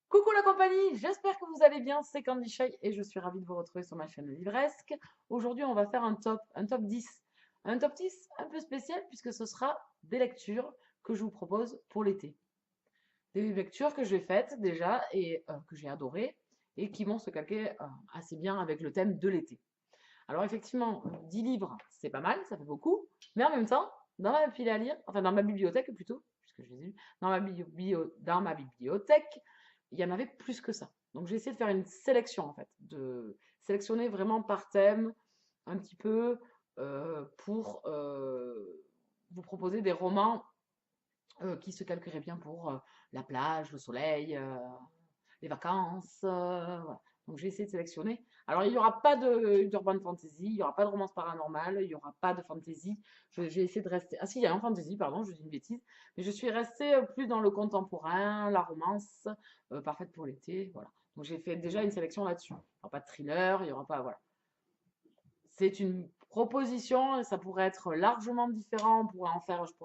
Coucou la compagnie, j'espère que vous allez bien, c'est Candy Shy et je suis ravie de vous retrouver sur ma chaîne Livresque. Aujourd'hui, on va faire un top 10. Un top 10 un peu spécial puisque ce sera des lectures que je vous propose pour l'été. Des lectures que j'ai faites déjà et que j'ai adorées et qui vont se calquer assez bien avec le thème de l'été. Alors effectivement, 10 livres, c'est pas mal, ça fait beaucoup, mais en même temps, dans ma pile à lire, enfin dans ma bibliothèque plutôt, puisque je les ai lus, dans ma bibliothèque, il y en avait plus que ça. Donc j'ai essayé de faire une sélection en fait, de sélectionner vraiment par thème, un petit peu, pour vous proposer des romans qui se calqueraient bien pour la plage, le soleil, les vacances. Voilà. Donc j'ai essayé de sélectionner. Alors il n'y aura pas d'urban fantasy, il n'y aura pas de romance paranormale, il n'y aura pas de fantasy. J'ai essayé de rester. Ah si, il y a un fantasy, pardon, je dis une bêtise. Mais je suis restée plus dans le contemporain, la romance, parfaite pour l'été. Voilà. Donc j'ai fait déjà une sélection là-dessus. Il n'y aura pas de thriller, il n'y aura pas. Voilà. C'est une proposition, et ça pourrait être largement différent. Je pourrais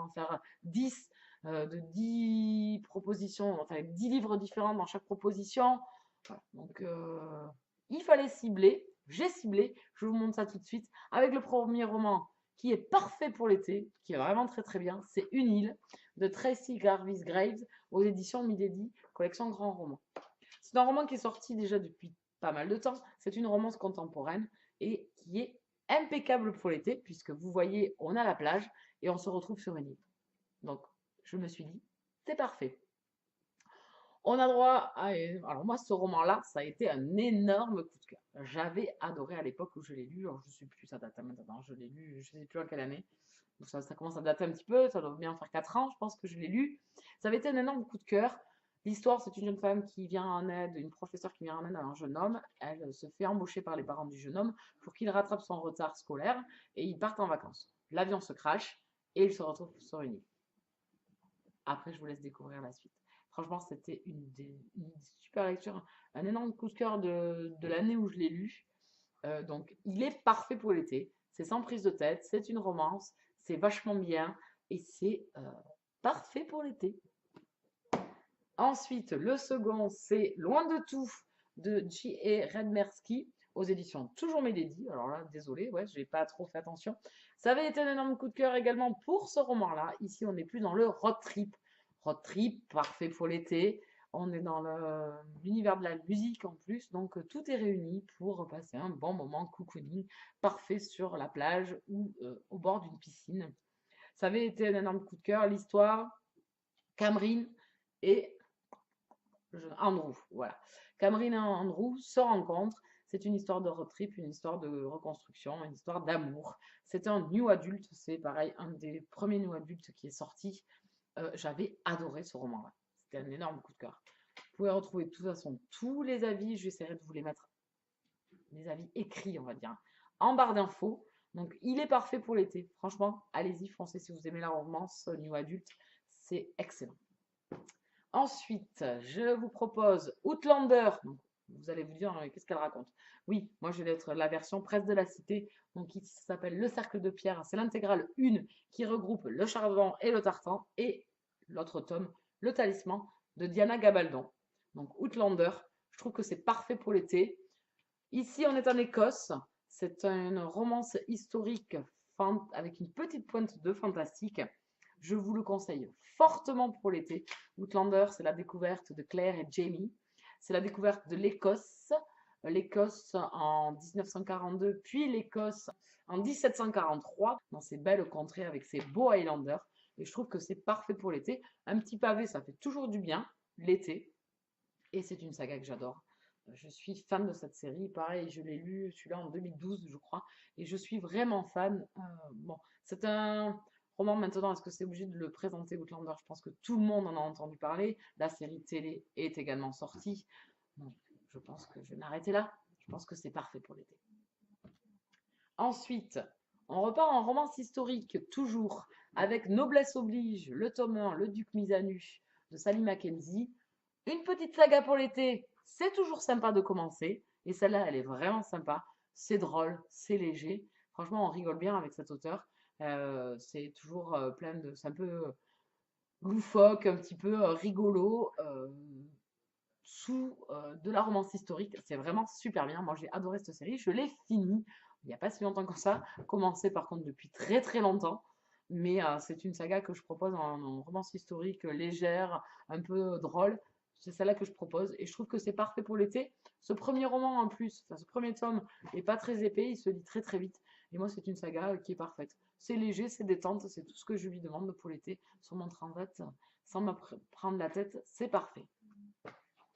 en faire 10 de 10 propositions, enfin 10 livres différents dans chaque proposition. Voilà. Donc, il fallait cibler. J'ai ciblé. Je vous montre ça tout de suite. Avec le premier roman qui est parfait pour l'été, qui est vraiment très très bien. C'est Une île de Tracy Garvis Graves aux éditions Milady, collection Grand Roman. C'est un roman qui est sorti déjà depuis pas mal de temps. C'est une romance contemporaine et qui est impeccable pour l'été, puisque vous voyez, on a la plage et on se retrouve sur une île. Donc, je me suis dit, c'est parfait. On a droit à. Alors, moi, ce roman-là, ça a été un énorme coup de cœur. J'avais adoré à l'époque où je l'ai lu. Alors, je ne sais plus, ça date maintenant. Je l'ai lu, je ne sais plus en quelle année. Donc, ça commence à dater un petit peu. Ça doit bien faire 4 ans, je pense que je l'ai lu. Ça avait été un énorme coup de cœur. L'histoire, c'est une jeune femme qui vient en aide, une professeure qui vient en aide à un jeune homme. Elle se fait embaucher par les parents du jeune homme pour qu'il rattrape son retard scolaire et ils partent en vacances. L'avion se crache et il se retrouve sur une île. Après, je vous laisse découvrir la suite. Franchement, c'était une super lecture, un énorme coup de cœur de l'année où je l'ai lu. Donc, il est parfait pour l'été. C'est sans prise de tête, c'est une romance, c'est vachement bien et c'est parfait pour l'été. Ensuite, le second, c'est Loin de tout de J.A. Redmersky aux éditions Toujours Milady. Alors là, désolé, ouais, j'ai pas trop fait attention. Ça avait été un énorme coup de cœur également pour ce roman-là. Ici, on n'est plus dans le road trip. Road trip, parfait pour l'été. On est dans l'univers de la musique en plus, donc tout est réuni pour passer un bon moment cocooning, parfait sur la plage ou au bord d'une piscine. Ça avait été un énorme coup de cœur. L'histoire, Cameron et Andrew, voilà. Cameron et Andrew se rencontrent. C'est une histoire de road trip, une histoire de reconstruction, une histoire d'amour. C'est un new adulte, c'est pareil, un des premiers new adultes qui est sorti. J'avais adoré ce roman-là. C'était un énorme coup de cœur. Vous pouvez retrouver de toute façon tous les avis. J'essaierai de vous les mettre, les avis écrits, on va dire, en barre d'infos. Donc, il est parfait pour l'été. Franchement, allez-y, foncez si vous aimez la romance new adulte. C'est excellent. Ensuite, je vous propose Outlander. Donc, vous allez vous dire, qu'est-ce qu'elle raconte? Oui, moi je vais être la version presse de la cité, donc qui s'appelle Le Cercle de Pierre. C'est l'intégrale 1 qui regroupe le chardon et le tartan, et l'autre tome, Le Talisman de Diana Gabaldon. Donc Outlander, je trouve que c'est parfait pour l'été. Ici, on est en Écosse. C'est une romance historique avec une petite pointe de fantastique. Je vous le conseille fortement pour l'été. Outlander, c'est la découverte de Claire et Jamie. C'est la découverte de l'Écosse. L'Écosse en 1942, puis l'Écosse en 1743, dans ces belles contrées avec ces beaux Highlanders. Et je trouve que c'est parfait pour l'été. Un petit pavé, ça fait toujours du bien l'été. Et c'est une saga que j'adore. Je suis fan de cette série. Pareil, je l'ai lu celui-là en 2012, je crois. Et je suis vraiment fan. Bon, c'est un roman maintenant. Est-ce que c'est obligé de le présenter, Outlander? Je pense que tout le monde en a entendu parler. La série télé est également sortie. Donc, je pense que je vais m'arrêter là. Je pense que c'est parfait pour l'été. Ensuite, on repart en romance historique, toujours, avec Noblesse oblige, le tome 1, Le Duc mis à nu, de Sally Mackenzie. Une petite saga pour l'été, c'est toujours sympa de commencer. Et celle-là, elle est vraiment sympa. C'est drôle, c'est léger. Franchement, on rigole bien avec cet auteur. C'est toujours plein de. C'est un peu loufoque, un petit peu rigolo. tout de la romance historique. C'est vraiment super bien. Moi, j'ai adoré cette série. Je l'ai finie il n'y a pas si longtemps que ça. Commencé par contre depuis très très longtemps. Mais c'est une saga que je propose en romance historique légère, un peu drôle. C'est celle-là que je propose. Et je trouve que c'est parfait pour l'été. Ce premier roman en plus, enfin, ce premier tome est pas très épais. Il se lit très très vite. Et moi, c'est une saga qui est parfaite. C'est léger, c'est détente. C'est tout ce que je lui demande pour l'été. Sur mon transat, sans me prendre la tête, c'est parfait.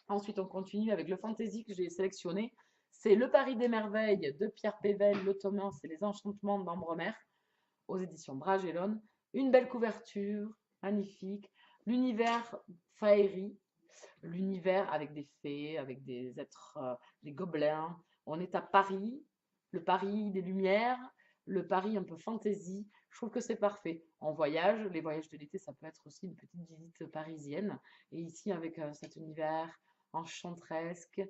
Ensuite, on continue avec le fantasy que j'ai sélectionné. C'est Le Paris des Merveilles de Pierre Pével, le tome 1, c'est Les Enchantements d'Ambremer, aux éditions Bragelonne. Une belle couverture, magnifique. L'univers féerie, l'univers avec des fées, avec des êtres, des gobelins. On est à Paris, le Paris des Lumières, le Paris un peu fantasy. Je trouve que c'est parfait. En voyage, les voyages de l'été, ça peut être aussi une petite visite parisienne. Et ici, avec cet univers enchanteresque,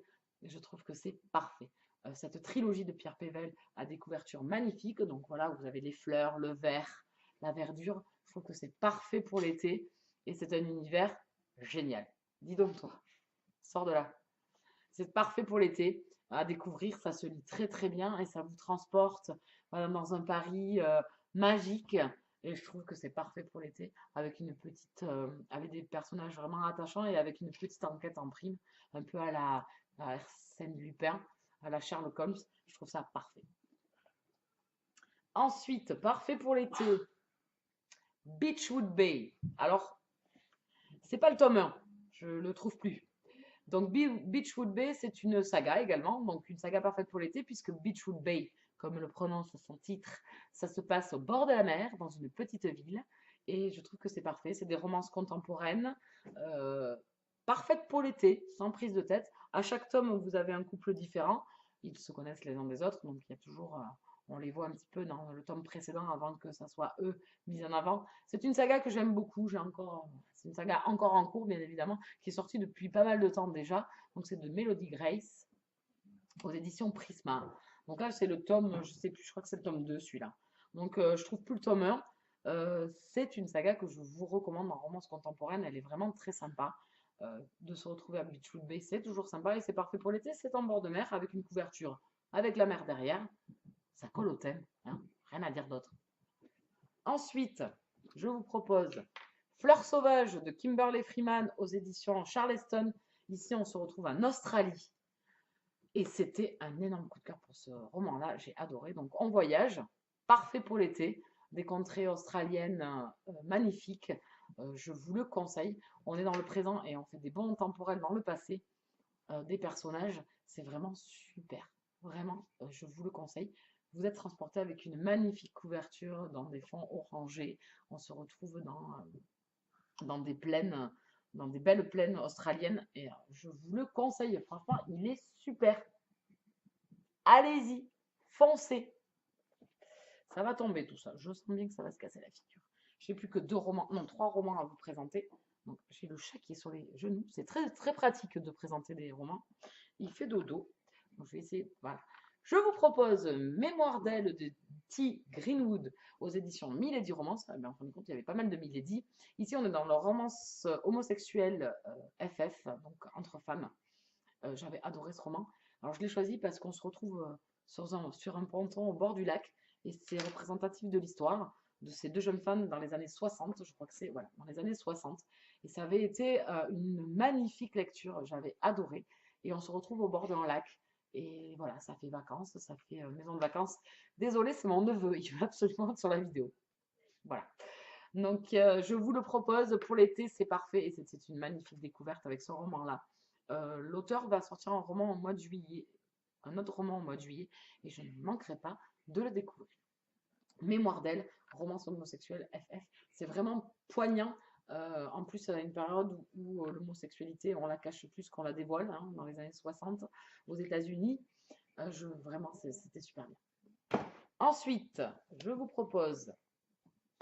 je trouve que c'est parfait. Cette trilogie de Pierre Pével a des couvertures magnifiques. Donc voilà, vous avez les fleurs, le vert, la verdure. Je trouve que c'est parfait pour l'été. Et c'est un univers génial. Dis donc toi, sors de là. C'est parfait pour l'été à découvrir, ça se lit très très bien et ça vous transporte dans un Paris magique. Et je trouve que c'est parfait pour l'été avec une petite, avec des personnages vraiment attachants et avec une petite enquête en prime, un peu à Arsène Lupin, à la Sherlock Holmes. Je trouve ça parfait. Ensuite, parfait pour l'été, Beechwood Bay. Alors, c'est pas le tome 1, je le trouve plus. Donc Beechwood Bay, c'est une saga également, donc une saga parfaite pour l'été, puisque Beechwood Bay, comme le prononce son titre, ça se passe au bord de la mer, dans une petite ville, et je trouve que c'est parfait. C'est des romances contemporaines, parfaites pour l'été, sans prise de tête. À chaque tome, vous avez un couple différent, ils se connaissent les uns des autres, donc il y a toujours, on les voit un petit peu dans le tome précédent avant que ça soit eux mis en avant. C'est une saga que j'aime beaucoup, c'est une saga encore en cours, bien évidemment, qui est sortie depuis pas mal de temps déjà. Donc c'est de Melody Grace aux éditions Prisma. Donc là, c'est le tome, je sais plus, je crois que c'est le tome 2, celui-là. Donc je trouve plus le tome 1. C'est une saga que je vous recommande en romance contemporaine. Elle est vraiment très sympa. De se retrouver à Beechwood Bay, c'est toujours sympa et c'est parfait pour l'été. C'est en bord de mer avec une couverture avec la mer derrière. Ça colle au thème, hein, rien à dire d'autre. Ensuite, je vous propose Fleurs sauvages de Kimberley Freeman aux éditions Charleston. Ici, on se retrouve en Australie. Et c'était un énorme coup de cœur pour ce roman-là. J'ai adoré. Donc, on voyage, parfait pour l'été. Des contrées australiennes magnifiques. Je vous le conseille. On est dans le présent et on fait des bons temporels dans le passé. Des personnages, c'est vraiment super. Vraiment, je vous le conseille. Vous êtes transporté avec une magnifique couverture dans des fonds orangés. On se retrouve dans des plaines, dans des belles plaines australiennes. Et je vous le conseille. Franchement, il est super. Allez-y, foncez. Ça va tomber tout ça. Je sens bien que ça va se casser la figure. Je n'ai plus que 3 romans à vous présenter. Donc j'ai le chat qui est sur les genoux. C'est très très pratique de présenter des romans. Il fait dodo. Donc je vais essayer. Voilà. Je vous propose Mémoire d'elle de T. Greenwood aux éditions Milady Romance. Eh bien, en fin de compte, il y avait pas mal de Milady. Ici, on est dans le romance homosexuelle FF, donc entre femmes. J'avais adoré ce roman. Alors, je l'ai choisi parce qu'on se retrouve sur un ponton au bord du lac et c'est représentatif de l'histoire de ces deux jeunes femmes dans les années 60, je crois que c'est, voilà, dans les années 60. Et ça avait été une magnifique lecture, j'avais adoré. Et on se retrouve au bord d'un lac. Et voilà, ça fait vacances, ça fait maison de vacances. Désolée, c'est mon neveu, il veut absolument être sur la vidéo. Voilà. Donc, je vous le propose pour l'été, c'est parfait. Et c'est une magnifique découverte avec ce roman-là. L'auteur va sortir un roman au mois de juillet, un autre roman au mois de juillet, et je ne manquerai pas de le découvrir. Mémoire d'elle, romance homosexuelle FF, c'est vraiment poignant. En plus, à une période où l'homosexualité, on la cache plus qu'on la dévoile, hein, dans les années 60 aux États-Unis. Vraiment, c'était super bien. Ensuite, je vous propose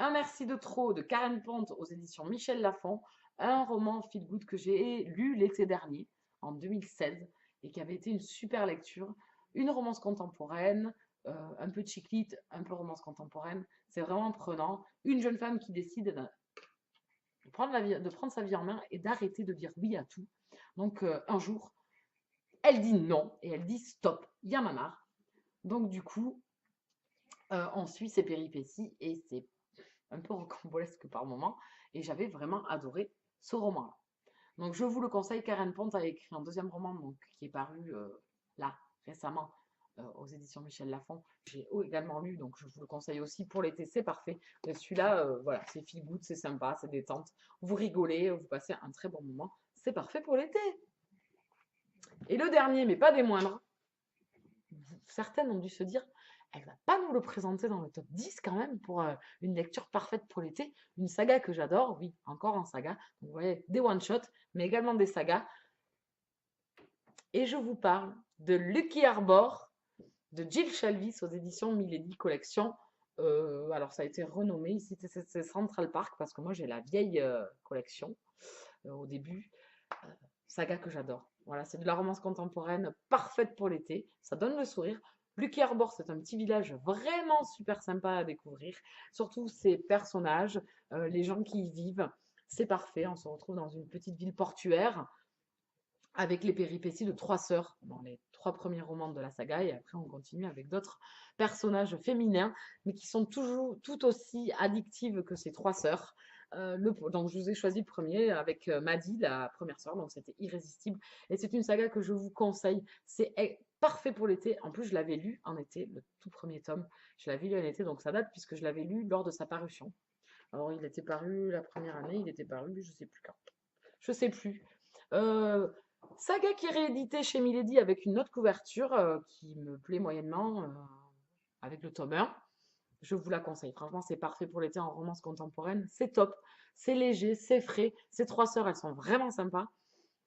Un merci de trop de Karen Ponte aux éditions Michel Lafon, un roman feel good que j'ai lu l'été dernier, en 2016, et qui avait été une super lecture. Une romance contemporaine, un peu chiclite, un peu romance contemporaine. C'est vraiment prenant. Une jeune femme qui décide de prendre sa vie en main et d'arrêter de dire oui à tout. Donc, un jour, elle dit non et elle dit stop, il y en a marre. Donc, du coup, on suit ses péripéties et c'est un peu rocambolesque par moment. Et j'avais vraiment adoré ce roman-là. Donc, je vous le conseille. Karen Pont a écrit un deuxième roman donc, qui est paru là, récemment, aux éditions Michel Lafon. J'ai également lu, donc je vous le conseille aussi pour l'été. C'est parfait. Celui-là, voilà, c'est feel good, c'est sympa, c'est détente. Vous rigolez, vous passez un très bon moment. C'est parfait pour l'été. Et le dernier, mais pas des moindres, certaines ont dû se dire, elle va pas nous le présenter dans le top 10 quand même pour une lecture parfaite pour l'été. Une saga que j'adore, oui, encore en saga. Donc, vous voyez, des one-shots, mais également des sagas. Et je vous parle de Lucky Arbor de Jill Shalvis aux éditions Milady Collection. Alors ça a été renommé ici, c'est Central Park parce que moi j'ai la vieille collection au début. Saga que j'adore. Voilà, c'est de la romance contemporaine parfaite pour l'été. Ça donne le sourire. Lucky Arbor, c'est un petit village vraiment super sympa à découvrir. Surtout ses personnages, les gens qui y vivent. C'est parfait. On se retrouve dans une petite ville portuaire avec les péripéties de trois sœurs dans les trois premiers romans de la saga. Et après, on continue avec d'autres personnages féminins, mais qui sont toujours tout aussi addictives que ces trois sœurs. Donc, je vous ai choisi le premier avec Maddy, la première sœur, donc c'était irrésistible. Et c'est une saga que je vous conseille. C'est parfait pour l'été. En plus, je l'avais lu en été, le tout premier tome. Je l'avais lu en été, donc ça date puisque je l'avais lu lors de sa parution. Alors, il était paru la première année, il était paru, je sais plus quand. Je sais plus. Euh, Saga qui est réédité chez Milady avec une autre couverture qui me plaît moyennement avec le tome 1. Je vous la conseille. Franchement, c'est parfait pour l'été en romance contemporaine. C'est top. C'est léger, c'est frais. Ces trois sœurs, elles sont vraiment sympas.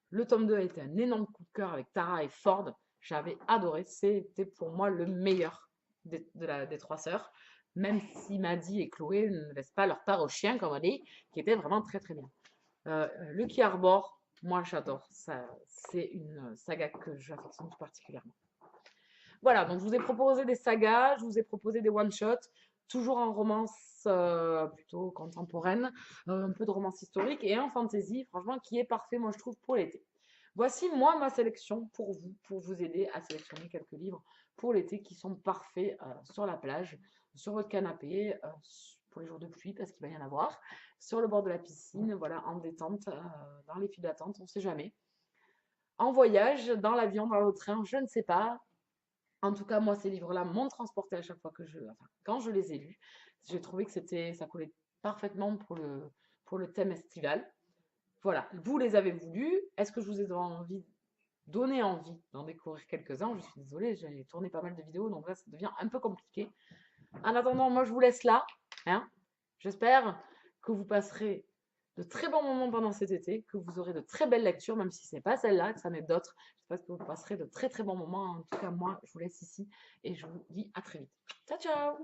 Le tome 2 a été un énorme coup de cœur avec Tara et Ford. J'avais adoré. C'était pour moi le meilleur des trois sœurs. Même si Maddy et Chloé ne laissent pas leur part au chien, comme on dit, qui était vraiment très très bien. Lucky Arbor, moi j'adore. C'est une saga que j'affectionne tout particulièrement. Voilà, donc je vous ai proposé des sagas, je vous ai proposé des one-shots, toujours en romance plutôt contemporaine, un peu de romance historique et un fantasy, franchement, qui est parfait, moi je trouve, pour l'été. Voici moi ma sélection pour vous aider à sélectionner quelques livres pour l'été qui sont parfaits sur la plage, sur votre canapé, pour les jours de pluie parce qu'il va y en avoir, sur le bord de la piscine, voilà, en détente, dans les files d'attente, on ne sait jamais. En voyage, dans l'avion, dans le train, je ne sais pas. En tout cas, moi, ces livres-là m'ont transporté à chaque fois enfin, quand je les ai lus. J'ai trouvé que ça collait parfaitement pour le thème estival. Voilà, vous les avez voulus. Est-ce que je vous ai donné envie d'en découvrir quelques-uns? Je suis désolée, j'ai tourné pas mal de vidéos, donc là, ça devient un peu compliqué. En attendant, moi, je vous laisse là. Hein. J'espère que vous passerez de très bons moments pendant cet été, que vous aurez de très belles lectures, même si ce n'est pas celle-là, que ça en est d'autres. J'espère que vous passerez de très très bons moments. En tout cas, moi, je vous laisse ici et je vous dis à très vite. Ciao, ciao!